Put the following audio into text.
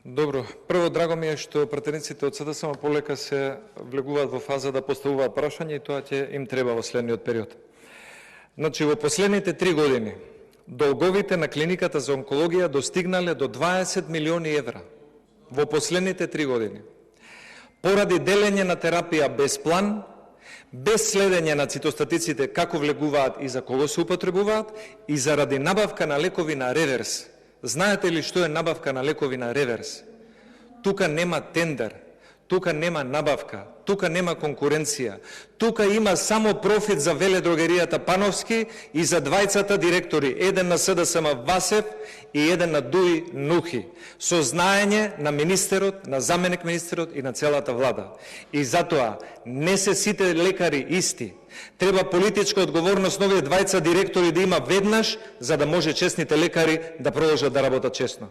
Добро. Прво, драго ми е што пратениците од СДСМ полека се влегуваат во фаза да поставуваат прашања и тоа ќе им треба во следниот период. Значи, во последните 3 години долговите на клиниката за онкологија достигнале до 20 милиони евра. Во последните 3 години. Поради делење на терапија без план, без следење на цитостатиците како влегуваат и за кого се употребуваат и заради набавка на лекови на реверс. Знаете ли што е набавка на лекови на реверс? Тука нема тендер, тука нема набавка, тука нема конкуренција. Тука има само профит за веледрогеријата Пановски и за двајцата директори, еден на СДСМ Васев и еден на ДУИ Нухи, со знаење на министерот, на заменик министерот и на целата влада. И затоа не се сите лекари исти. Треба политичка одговорност на овие двајца директори да има веднаш, за да може честните лекари да продолжат да работат честно.